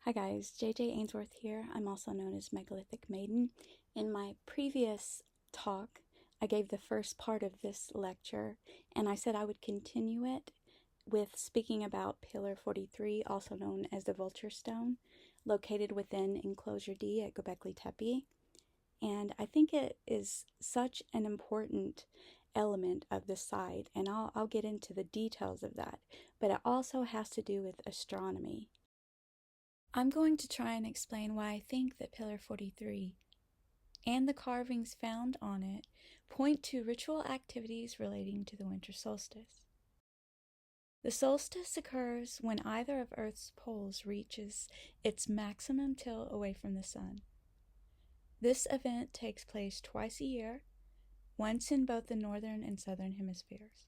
Hi guys, JJ Ainsworth here. I'm also known as Megalithic Maiden. In my previous talk, I gave the first part of this lecture, and I said I would continue it with speaking about Pillar 43, also known as the Vulture Stone, located within Enclosure D at Gobekli Tepe. And I think it is such an important element of the site, and I'll get into the details of that, but it also has to do with astronomy. I'm going to try and explain why I think that Pillar 43 and the carvings found on it point to ritual activities relating to the winter solstice. The solstice occurs when either of Earth's poles reaches its maximum tilt away from the sun. This event takes place twice a year, once in both the northern and southern hemispheres.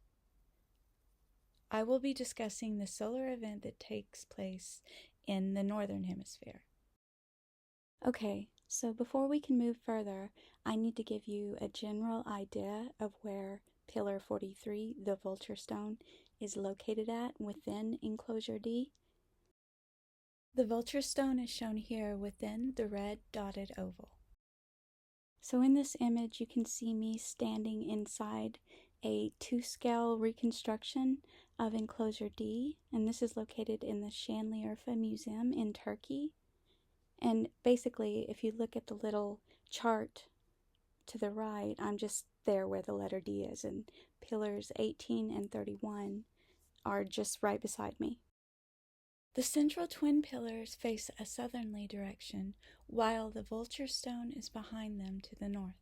I will be discussing the solar event that takes place in the northern hemisphere. Okay, so before we can move further, I need to give you a general idea of where Pillar 43, the Vulture Stone, is located at within Enclosure D. The Vulture Stone is shown here within the red dotted oval. So in this image, you can see me standing inside a 2-scale reconstruction of Enclosure D, and this is located in the Şanlıurfa Museum in Turkey. And basically, if you look at the little chart to the right, I'm just there where the letter D is, and pillars 18 and 31 are just right beside me. The central twin pillars face a southerly direction, while the Vulture Stone is behind them to the north.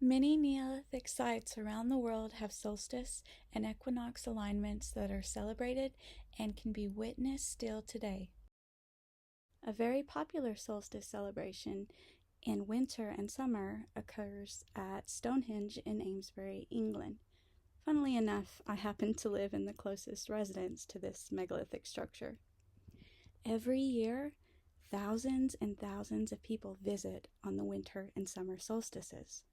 Many Neolithic sites around the world have solstice and equinox alignments that are celebrated and can be witnessed still today. A very popular solstice celebration in winter and summer occurs at Stonehenge in Amesbury, England. Funnily enough, I happen to live in the closest residence to this megalithic structure. Every year, thousands and thousands of people visit on the winter and summer solstices.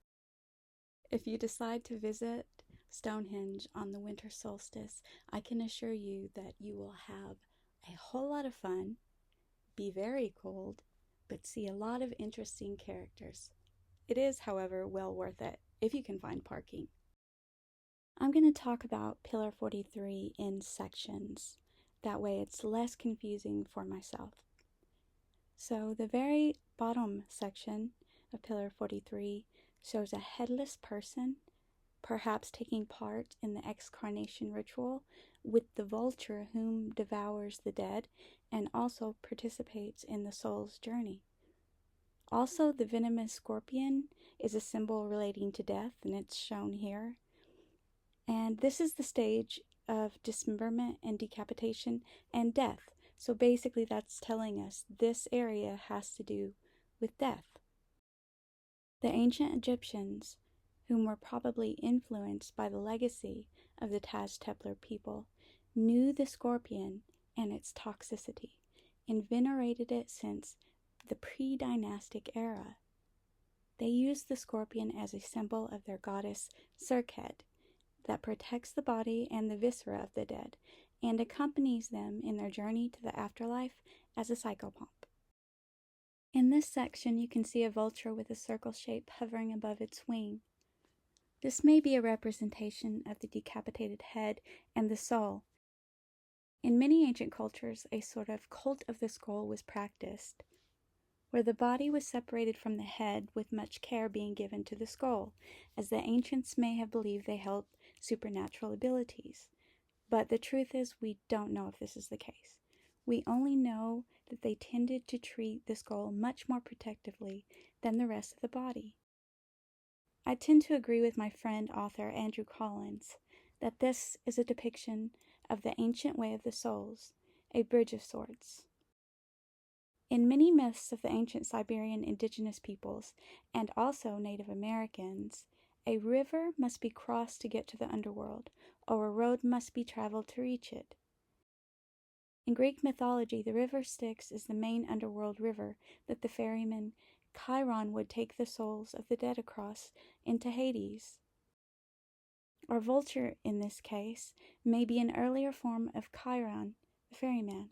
If you decide to visit Stonehenge on the winter solstice, I can assure you that you will have a whole lot of fun, be very cold, but see a lot of interesting characters. It is, however, well worth it if you can find parking. I'm going to talk about Pillar 43 in sections. That way it's less confusing for myself. So the very bottom section of Pillar 43 shows a headless person, perhaps taking part in the excarnation ritual with the vulture whom devours the dead and also participates in the soul's journey. Also, the venomous scorpion is a symbol relating to death, and it's shown here. And this is the stage of dismemberment and decapitation and death. So basically that's telling us this area has to do with death. The ancient Egyptians, whom were probably influenced by the legacy of the Taz-Templar people, knew the scorpion and its toxicity and venerated it since the pre-dynastic era. They used the scorpion as a symbol of their goddess Serket that protects the body and the viscera of the dead and accompanies them in their journey to the afterlife as a psychopomp. In this section, you can see a vulture with a circle shape hovering above its wing. This may be a representation of the decapitated head and the soul. In many ancient cultures, a sort of cult of the skull was practiced, where the body was separated from the head with much care being given to the skull, as the ancients may have believed they held supernatural abilities. But the truth is, we don't know if this is the case. We only know that they tended to treat the skull much more protectively than the rest of the body. I tend to agree with my friend author Andrew Collins that this is a depiction of the ancient way of the souls, a bridge of sorts. In many myths of the ancient Siberian indigenous peoples, and also Native Americans, a river must be crossed to get to the underworld, or a road must be traveled to reach it. In Greek mythology, the river Styx is the main underworld river that the ferryman Chiron would take the souls of the dead across into Hades. Our vulture, in this case, may be an earlier form of Chiron, the ferryman.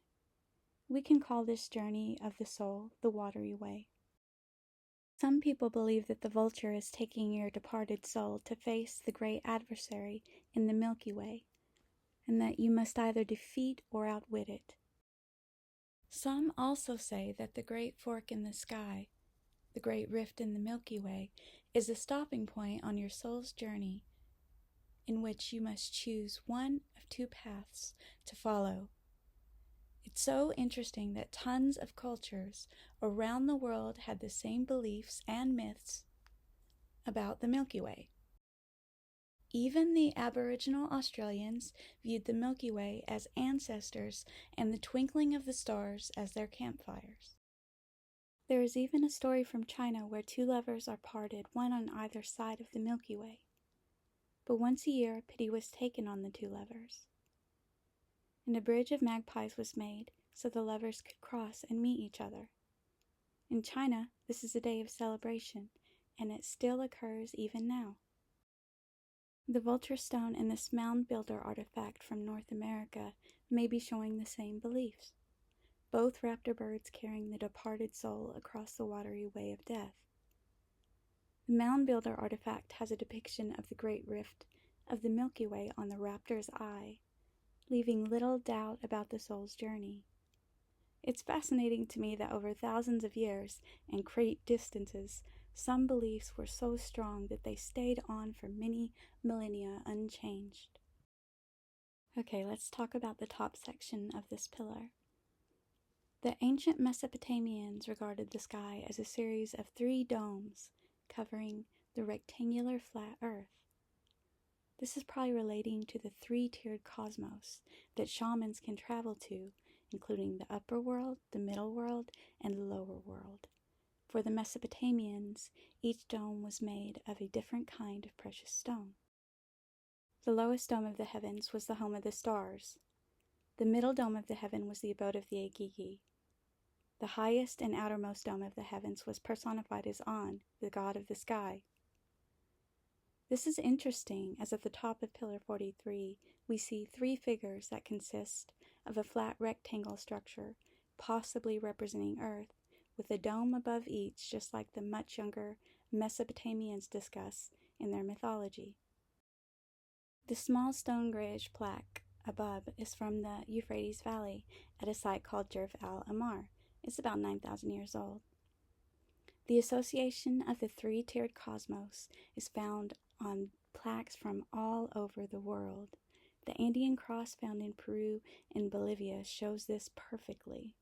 We can call this journey of the soul the watery way. Some people believe that the vulture is taking your departed soul to face the great adversary in the Milky Way, and that you must either defeat or outwit it. Some also say that the great fork in the sky, the great rift in the Milky Way, is a stopping point on your soul's journey, in which you must choose one of two paths to follow. It's so interesting that tons of cultures around the world had the same beliefs and myths about the Milky Way. Even the Aboriginal Australians viewed the Milky Way as ancestors and the twinkling of the stars as their campfires. There is even a story from China where two lovers are parted, one on either side of the Milky Way. But once a year, pity was taken on the two lovers, and a bridge of magpies was made so the lovers could cross and meet each other. In China, this is a day of celebration, and it still occurs even now. The Vulture stone and this mound builder artifact from North America may be showing the same beliefs, both raptor birds carrying the departed soul across the watery way of death. The mound builder artifact has a depiction of the great rift of the Milky Way on the raptor's eye, leaving little doubt about the soul's journey. It's fascinating to me that over thousands of years and great distances, some beliefs were so strong that they stayed on for many millennia unchanged. Okay, let's talk about the top section of this pillar. The ancient Mesopotamians regarded the sky as a series of 3 domes covering the rectangular flat earth. This is probably relating to the 3-tiered cosmos that shamans can travel to, including the upper world, the middle world, and the lower world. For the Mesopotamians, each dome was made of a different kind of precious stone. The lowest dome of the heavens was the home of the stars. The middle dome of the heaven was the abode of the Agigi. The highest and outermost dome of the heavens was personified as An, the god of the sky. This is interesting, as at the top of Pillar 43, we see 3 figures that consist of a flat rectangle structure, possibly representing Earth, with a dome above each, just like the much younger Mesopotamians discuss in their mythology. The small stone grayish plaque above is from the Euphrates Valley at a site called Jerf al-Amar. It's about 9,000 years old. The association of the 3-tiered cosmos is found on plaques from all over the world. The Andean cross found in Peru and Bolivia shows this perfectly.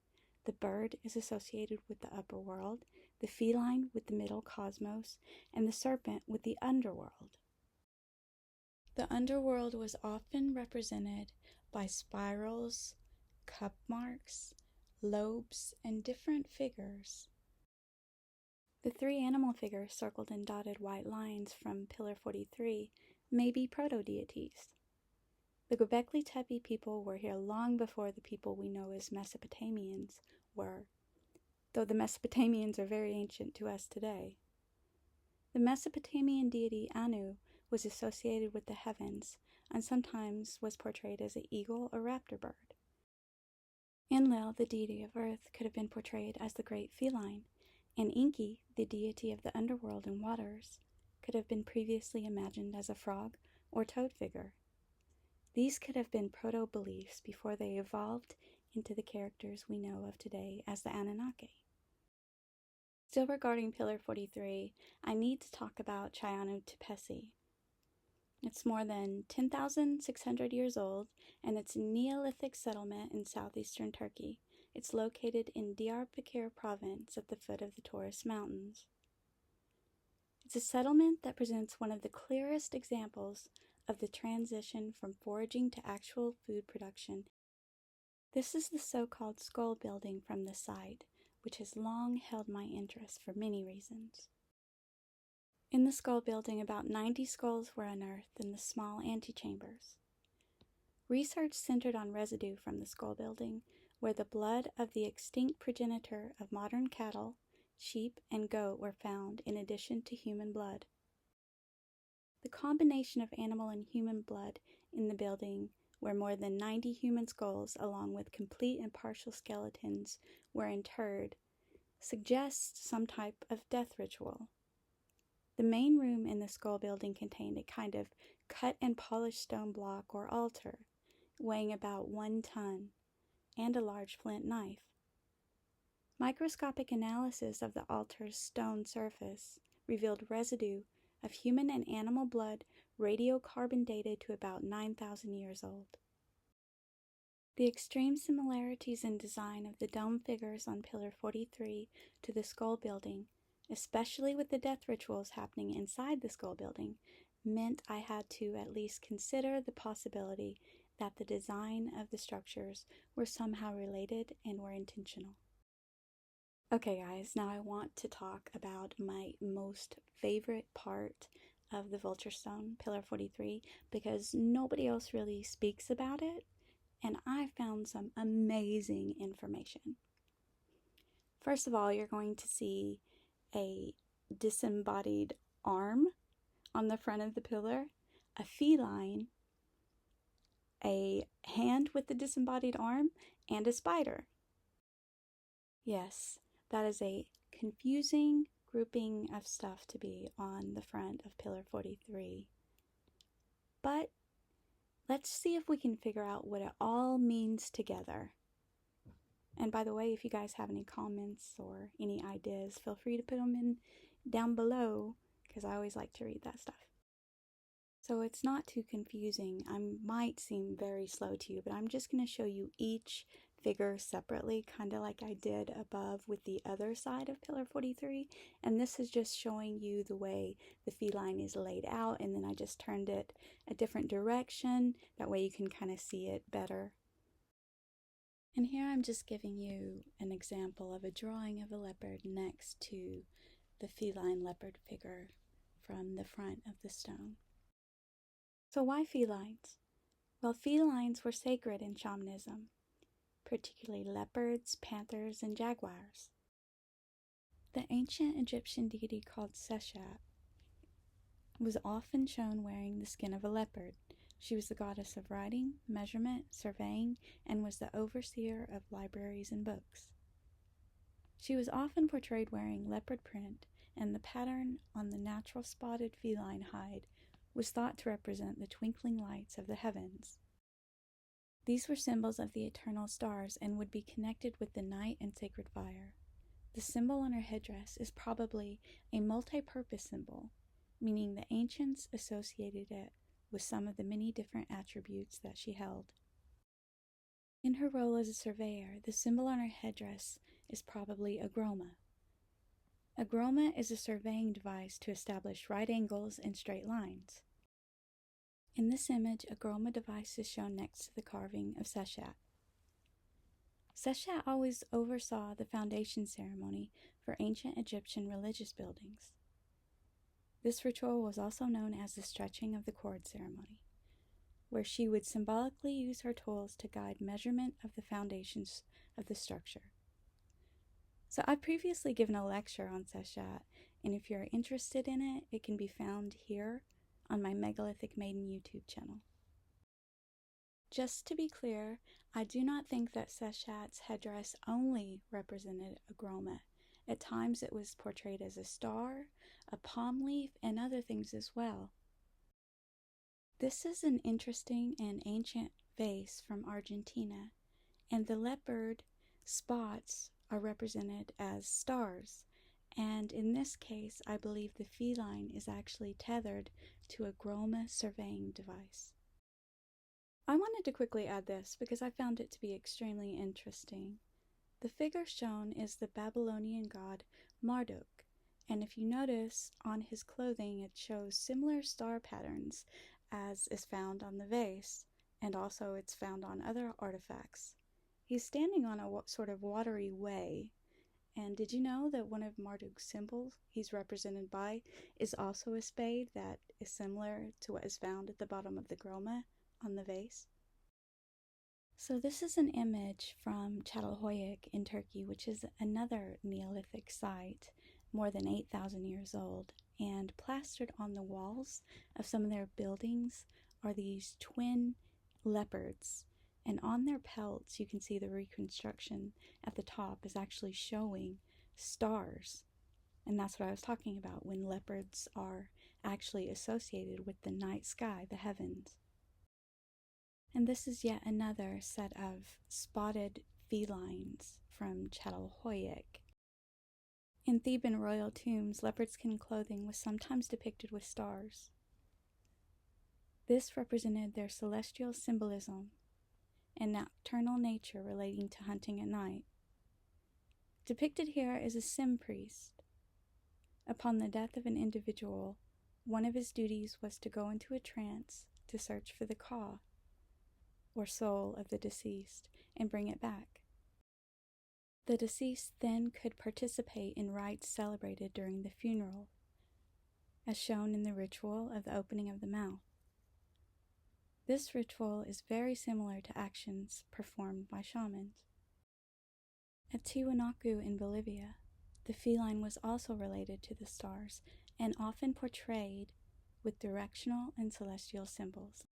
The bird is associated with the upper world, the feline with the middle cosmos, and the serpent with the underworld. The underworld was often represented by spirals, cup marks, lobes, and different figures. The 3 animal figures circled in dotted white lines from Pillar 43 may be proto-deities. The Gobekli Tepe people were here long before the people we know as Mesopotamians were, though the Mesopotamians are very ancient to us today. The Mesopotamian deity Anu was associated with the heavens and sometimes was portrayed as an eagle or raptor bird. Enlil, the deity of earth, could have been portrayed as the great feline, and Enki, the deity of the underworld and waters, could have been previously imagined as a frog or toad figure. These could have been proto-beliefs before they evolved into the characters we know of today as the Anunnaki. Still regarding Pillar 43, I need to talk about Chayanu Tepesi. It's more than 10,600 years old, and it's a Neolithic settlement in southeastern Turkey. It's located in Diyarbakir province at the foot of the Taurus Mountains. It's a settlement that presents one of the clearest examples of the transition from foraging to actual food production. This is the so-called skull building from the site, which has long held my interest for many reasons. In the skull building, about 90 skulls were unearthed in the small antechambers. Research centered on residue from the skull building, where the blood of the extinct progenitor of modern cattle, sheep, and goat were found in addition to human blood. The combination of animal and human blood in the building where more than 90 human skulls, along with complete and partial skeletons, were interred, suggests some type of death ritual. The main room in the skull building contained a kind of cut and polished stone block or altar, weighing about 1 ton, and a large flint knife. Microscopic analysis of the altar's stone surface revealed residue of human and animal blood radiocarbon dated to about 9,000 years old. The extreme similarities in design of the dome figures on Pillar 43 to the skull building, especially with the death rituals happening inside the skull building, meant I had to at least consider the possibility that the design of the structures were somehow related and were intentional. Okay guys, now I want to talk about my most favorite part of the Vulture Stone, Pillar 43, because nobody else really speaks about it, and I found some amazing information. First of all, you're going to see a disembodied arm on the front of the pillar, a feline, a hand with the disembodied arm, and a spider. Yes, that is a confusing grouping of stuff to be on the front of Pillar 43. But let's see if we can figure out what it all means together. And by the way, if you guys have any comments or any ideas, feel free to put them in down below, because I always like to read that stuff. So it's not too confusing. I might seem very slow to you, but I'm just going to show you each figure separately, kind of like I did above with the other side of Pillar 43. And this is just showing you the way the feline is laid out, and then I just turned it a different direction. That way you can kind of see it better. And here I'm just giving you an example of a drawing of a leopard next to the feline leopard figure from the front of the stone. So why felines? Well, felines were sacred in shamanism, particularly leopards, panthers, and jaguars. The ancient Egyptian deity called Seshat was often shown wearing the skin of a leopard. She was the goddess of writing, measurement, surveying, and was the overseer of libraries and books. She was often portrayed wearing leopard print, and the pattern on the natural spotted feline hide was thought to represent the twinkling lights of the heavens. These were symbols of the eternal stars and would be connected with the night and sacred fire. The symbol on her headdress is probably a multi-purpose symbol, meaning the ancients associated it with some of the many different attributes that she held. In her role as a surveyor, the symbol on her headdress is probably a groma. A groma is a surveying device to establish right angles and straight lines. In this image, a groma device is shown next to the carving of Seshat. Seshat always oversaw the foundation ceremony for ancient Egyptian religious buildings. This ritual was also known as the stretching of the cord ceremony, where she would symbolically use her tools to guide measurement of the foundations of the structure. So I've previously given a lecture on Seshat, and if you're interested in it, it can be found here on my Megalithic Maiden YouTube channel. Just to be clear, I do not think that Seshat's headdress only represented a groma. At times it was portrayed as a star, a palm leaf, and other things as well. This is an interesting and ancient vase from Argentina, and the leopard spots are represented as stars, and in this case I believe the feline is actually tethered to a groma surveying device. I wanted to quickly add this because I found it to be extremely interesting. The figure shown is the Babylonian god Marduk, and if you notice on his clothing it shows similar star patterns as is found on the vase, and also it's found on other artifacts. He's standing on a sort of watery way, and did you know that one of Marduk's symbols he's represented by is also a spade that is similar to what is found at the bottom of the groma on the vase? So this is an image from Çatalhöyük in Turkey, which is another Neolithic site, more than 8,000 years old, and plastered on the walls of some of their buildings are these twin leopards, and on their pelts you can see the reconstruction at the top is actually showing stars. And that's what I was talking about when leopards are actually associated with the night sky, the heavens. And this is yet another set of spotted felines from Çatalhöyük. In Theban royal tombs, leopard skin clothing was sometimes depicted with stars. This represented their celestial symbolism and nocturnal nature relating to hunting at night. Depicted here is a sim priest. Upon the death of an individual, one of his duties was to go into a trance to search for the ka, or soul of the deceased, and bring it back. The deceased then could participate in rites celebrated during the funeral, as shown in the ritual of the opening of the mouth. This ritual is very similar to actions performed by shamans. At Tiwanaku in Bolivia, the feline was also related to the stars and often portrayed with directional and celestial symbols.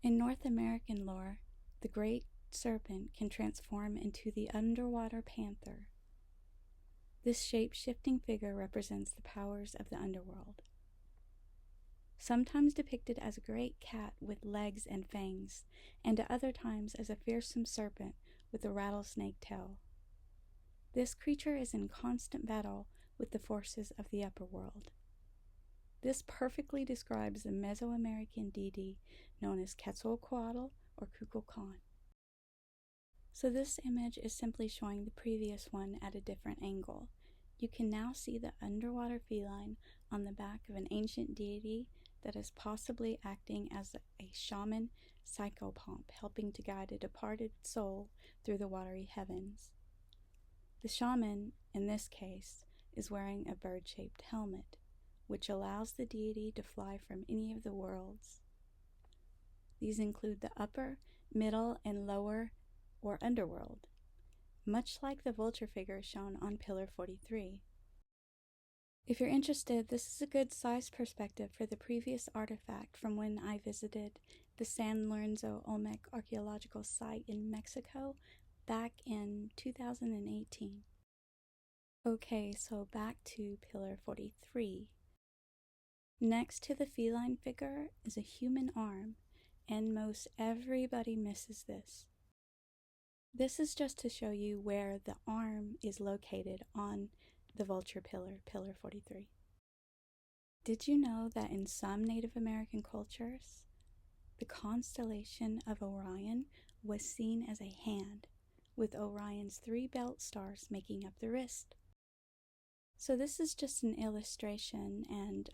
In North American lore, the great serpent can transform into the underwater panther. This shape-shifting figure represents the powers of the underworld. Sometimes depicted as a great cat with legs and fangs, and at other times as a fearsome serpent with a rattlesnake tail. This creature is in constant battle with the forces of the upper world. This perfectly describes the Mesoamerican deity known as Quetzalcoatl or Kukulkan. So this image is simply showing the previous one at a different angle. You can now see the underwater feline on the back of an ancient deity that is possibly acting as a shaman psychopomp, helping to guide a departed soul through the watery heavens. The shaman, in this case, is wearing a bird-shaped helmet, which allows the deity to fly from any of the worlds. These include the upper, middle, and lower or underworld, much like the vulture figure shown on Pillar 43. If you're interested, this is a good size perspective for the previous artifact from when I visited the San Lorenzo Olmec archaeological site in Mexico back in 2018. Okay, so back to Pillar 43. Next to the feline figure is a human arm, and most everybody misses this. This is just to show you where the arm is located on the vulture pillar, Pillar 43. Did you know that in some Native American cultures, the constellation of Orion was seen as a hand, with Orion's 3 belt stars making up the wrist? So this is just an illustration and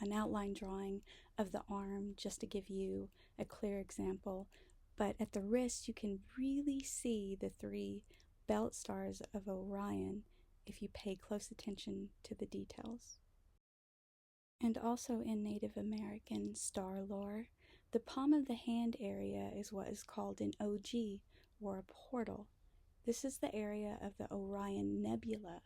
an outline drawing of the arm, just to give you a clear example. But at the wrist, you can really see the 3 belt stars of Orion if you pay close attention to the details. And also in Native American star lore, the palm of the hand area is what is called an OG, or a portal. This is the area of the Orion Nebula.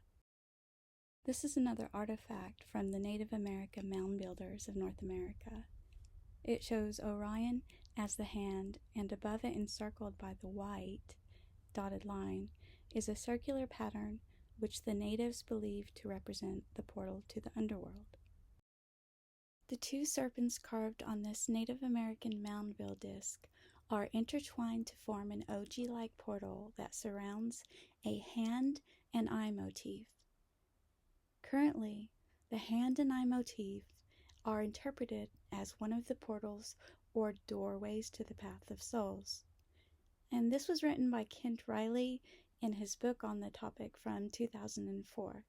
This is another artifact from the Native American mound builders of North America. It shows Orion as the hand, and above it, encircled by the white dotted line, is a circular pattern which the natives believe to represent the portal to the underworld. The 2 serpents carved on this Native American moundville disc are intertwined to form an OG-like portal that surrounds a hand and eye motif. Currently, the hand and eye motif are interpreted as one of the portals or doorways to the path of souls. And this was written by Kent Riley in his book on the topic from 2004.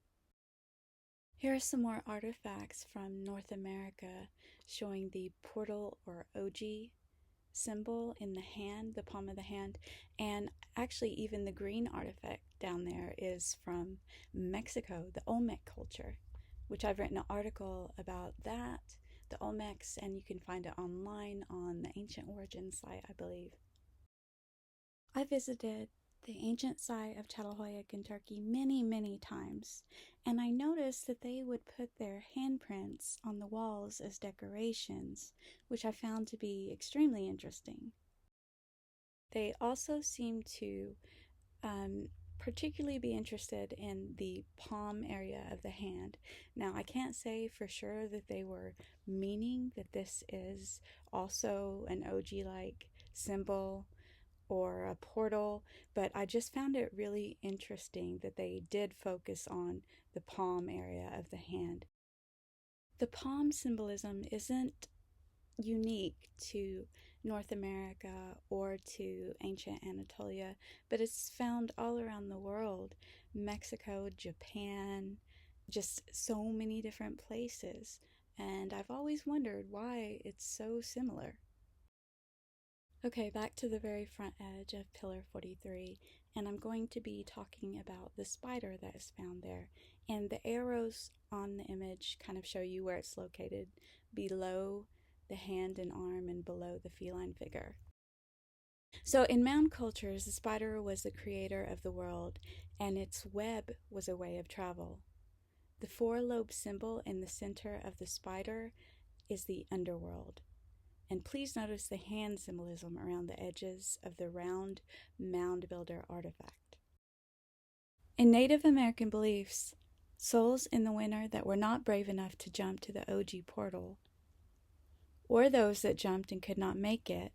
Here are some more artifacts from North America showing the portal or OG symbol in the hand, the palm of the hand, and actually even the green artifact down there is from Mexico, the Olmec culture, which I've written an article about that, the Olmecs, and you can find it online on the Ancient Origins site, I believe. I visited the ancient site of Çatalhöyük in Turkey many times, and I noticed that they would put their handprints on the walls as decorations, which I found to be extremely interesting. They also seem to particularly be interested in the palm area of the hand. Now, I can't say for sure that they were meaning that this is also an OG-like symbol or a portal, but I just found it really interesting that they did focus on the palm area of the hand. The palm symbolism isn't unique to North America or to ancient Anatolia, but it's found all around the world. Mexico, Japan, just so many different places. And I've always wondered why it's so similar. Okay, back to the very front edge of Pillar 43, and I'm going to be talking about the spider that is found there. And the arrows on the image kind of show you where it's located, below the hand and arm and below the feline figure. So in mound cultures, the spider was the creator of the world, and its web was a way of travel. The four-lobe symbol in the center of the spider is the underworld. And please notice the hand symbolism around the edges of the round mound builder artifact. In Native American beliefs, souls in the winter that were not brave enough to jump to the OG portal, or those that jumped and could not make it,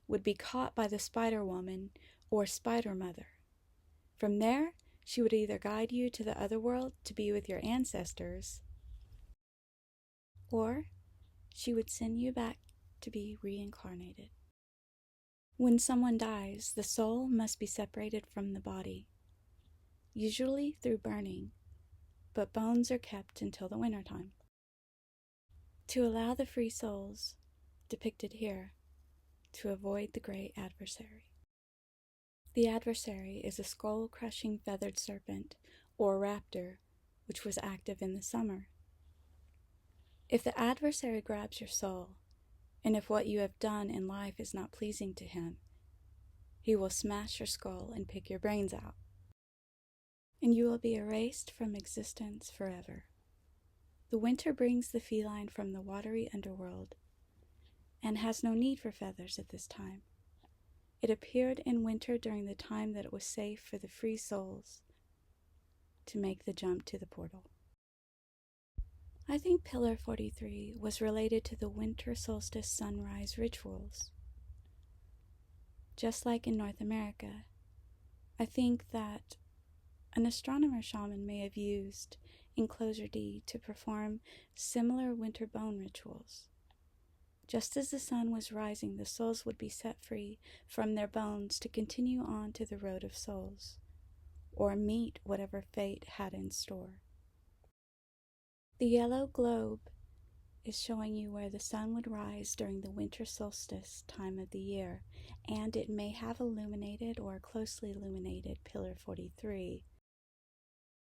would be caught by the Spider Woman or Spider Mother. From there, she would either guide you to the other world to be with your ancestors, or she would send you back to be reincarnated. When someone dies, the soul must be separated from the body, usually through burning, but bones are kept until the wintertime. To allow the free souls, depicted here, to avoid the great adversary. The adversary is a skull-crushing feathered serpent, or raptor, which was active in the summer. If the adversary grabs your soul, and if what you have done in life is not pleasing to him, he will smash your skull and pick your brains out, and you will be erased from existence forever. The winter brings the feline from the watery underworld, and has no need for feathers at this time. It appeared in winter during the time that it was safe for the free souls to make the jump to the portal. I think Pillar 43 was related to the winter solstice sunrise rituals. Just like in North America, I think that an astronomer shaman may have used Enclosure D to perform similar winter bone rituals. Just as the sun was rising, the souls would be set free from their bones to continue on to the road of souls, or meet whatever fate had in store. The yellow globe is showing you where the sun would rise during the winter solstice time of the year, and it may have illuminated or closely illuminated Pillar 43.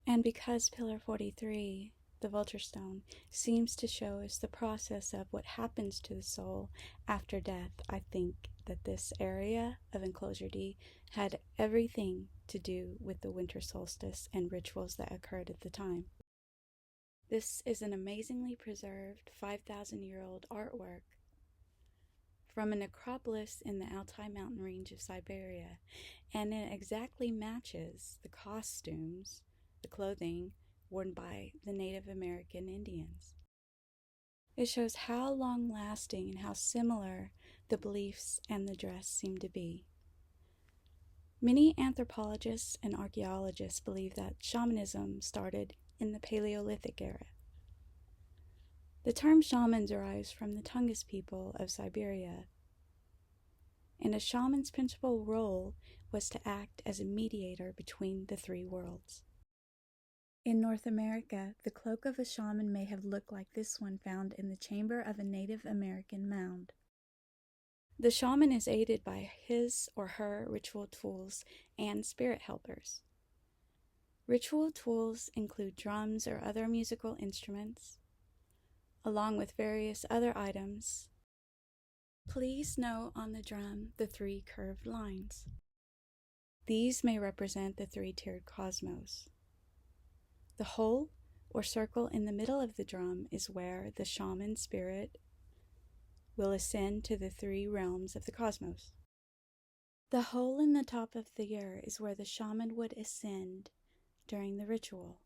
And because Pillar 43, the Vulture stone, seems to show us the process of what happens to the soul after death, I think that this area of Enclosure D had everything to do with the winter solstice and rituals that occurred at the time. This is an amazingly preserved 5,000-year-old artwork from a necropolis in the Altai mountain range of Siberia, and it exactly matches the costumes, the clothing, worn by the Native American Indians. It shows how long-lasting and how similar the beliefs and the dress seem to be. Many anthropologists and archaeologists believe that shamanism started in the Paleolithic era. The term shaman derives from the Tungus people of Siberia, and a shaman's principal role was to act as a mediator between the three worlds. In North America, the cloak of a shaman may have looked like this one found in the chamber of a Native American mound. The shaman is aided by his or her ritual tools and spirit helpers. Ritual tools include drums or other musical instruments, along with various other items. Please note on the drum the 3 curved lines. These may represent the three-tiered cosmos. The hole or circle in the middle of the drum is where the shaman spirit will ascend to the three realms of the cosmos. The hole in the top of the ear is where the shaman would ascend during the ritual.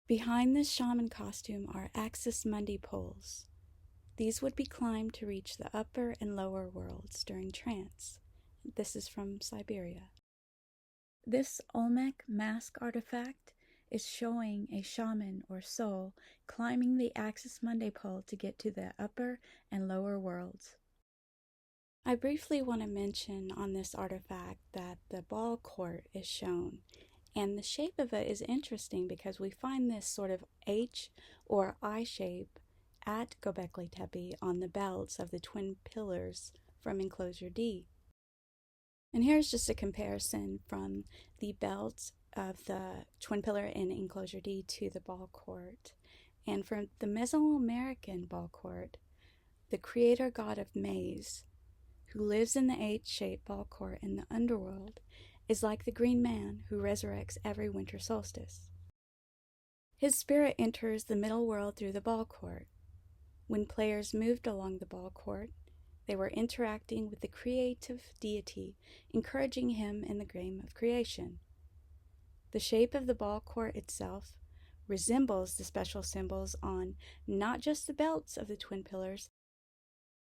Behind this shaman costume are axis mundi poles. These would be climbed to reach the upper and lower worlds during trance. This is from Siberia. This Olmec mask artifact is showing a shaman or soul climbing the axis mundi pole to get to the upper and lower worlds. I briefly want to mention on this artifact that the ball court is shown, and the shape of it is interesting because we find this sort of H or I shape at Gobekli Tepe on the belts of the twin pillars from Enclosure D. And here's just a comparison from the belt of the twin pillar in Enclosure D to the ball court. And from the Mesoamerican ball court, the creator god of maize, who lives in the H-shaped ball court in the underworld, is like the green man who resurrects every winter solstice. His spirit enters the middle world through the ball court. When players moved along the ball court, they were interacting with the creative deity, encouraging him in the game of creation. The shape of the ball court itself resembles the special symbols on not just the belts of the twin pillars,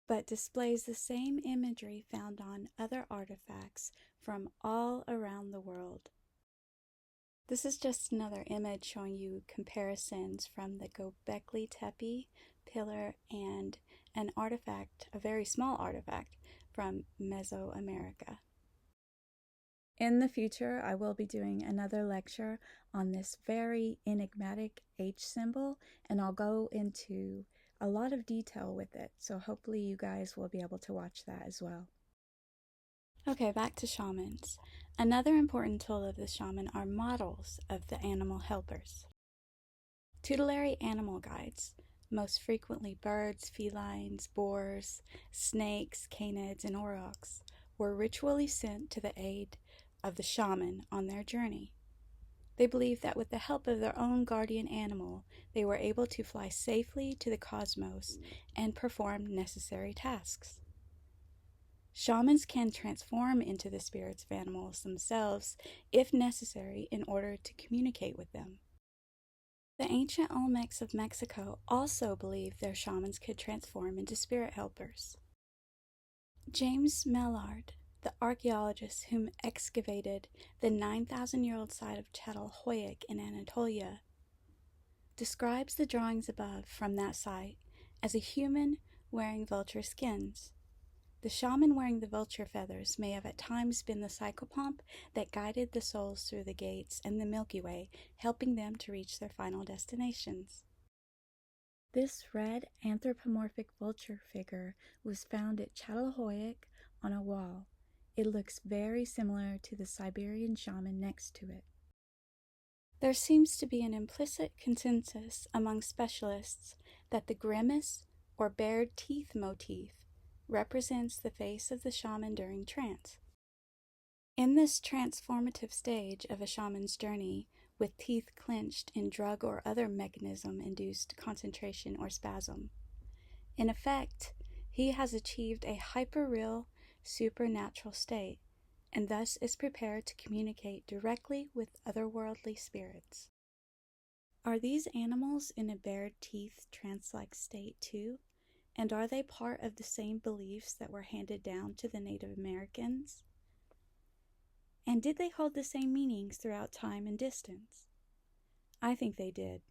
but displays the same imagery found on other artifacts from all around the world. This is just another image showing you comparisons from the Gobekli Tepe pillar and an artifact, a very small artifact, from Mesoamerica. In the future, I will be doing another lecture on this very enigmatic H symbol, and I'll go into a lot of detail with it, so hopefully you guys will be able to watch that as well. Okay, back to shamans. Another important tool of the shaman are models of the animal helpers. Tutelary animal guides, most frequently birds, felines, boars, snakes, canids, and aurochs, were ritually sent to the aid of the shaman on their journey. They believed that with the help of their own guardian animal, they were able to fly safely to the cosmos and perform necessary tasks. Shamans can transform into the spirits of animals themselves if necessary in order to communicate with them. The ancient Olmecs of Mexico also believed their shamans could transform into spirit helpers. James Mellard, the archaeologist whom excavated the 9,000-year-old site of Çatalhöyük in Anatolia, describes the drawings above from that site as a human wearing vulture skins. The shaman wearing the vulture feathers may have at times been the psychopomp that guided the souls through the gates and the Milky Way, helping them to reach their final destinations. This red anthropomorphic vulture figure was found at Çatalhöyük on a wall. It looks very similar to the Siberian shaman next to it. There seems to be an implicit consensus among specialists that the grimace or bared teeth motif represents the face of the shaman during trance. In this transformative stage of a shaman's journey, with teeth clenched in drug or other mechanism-induced concentration or spasm, in effect, he has achieved a hyperreal, supernatural state, and thus is prepared to communicate directly with otherworldly spirits. Are these animals in a bared teeth trance-like state too? And are they part of the same beliefs that were handed down to the Native Americans? And did they hold the same meanings throughout time and distance? I think they did.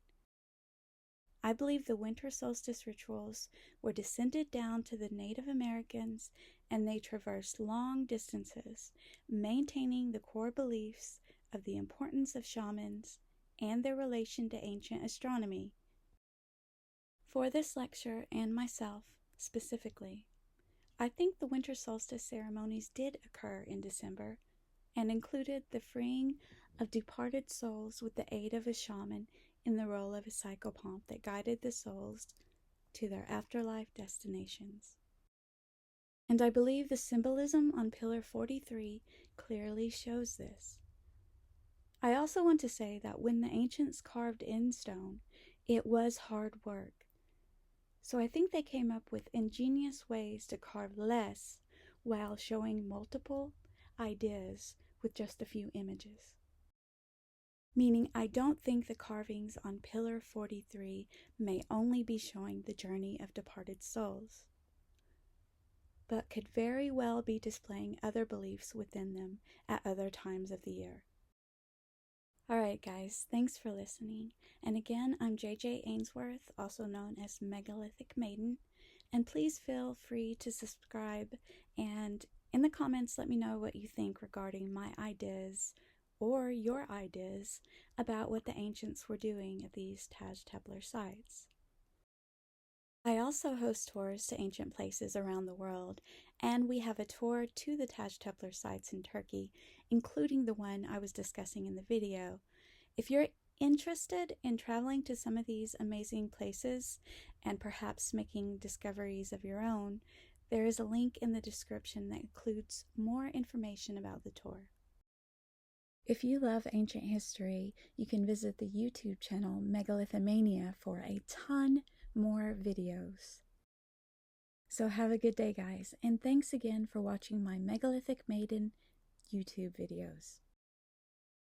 I believe the winter solstice rituals were descended down to the Native Americans, and they traversed long distances, maintaining the core beliefs of the importance of shamans and their relation to ancient astronomy. For this lecture, and myself specifically, I think the winter solstice ceremonies did occur in December and included the freeing of departed souls with the aid of a shaman in the role of a psychopomp that guided the souls to their afterlife destinations. And I believe the symbolism on Pillar 43 clearly shows this. I also want to say that when the ancients carved in stone, it was hard work. So I think they came up with ingenious ways to carve less while showing multiple ideas with just a few images. Meaning I don't think the carvings on Pillar 43 may only be showing the journey of departed souls, but could very well be displaying other beliefs within them at other times of the year. Alright guys, thanks for listening. And again, I'm JJ Ainsworth, also known as Megalithic Maiden. And please feel free to subscribe and in the comments let me know what you think regarding my ideas or your ideas about what the ancients were doing at these Taj Templar sites. I also host tours to ancient places around the world, and we have a tour to the Taj Templar sites in Turkey, including the one I was discussing in the video. If you're interested in traveling to some of these amazing places and perhaps making discoveries of your own, there is a link in the description that includes more information about the tour. If you love ancient history, you can visit the YouTube channel Megalithomania for a ton more videos. So have a good day, guys, and thanks again for watching my Megalithic Maiden YouTube videos.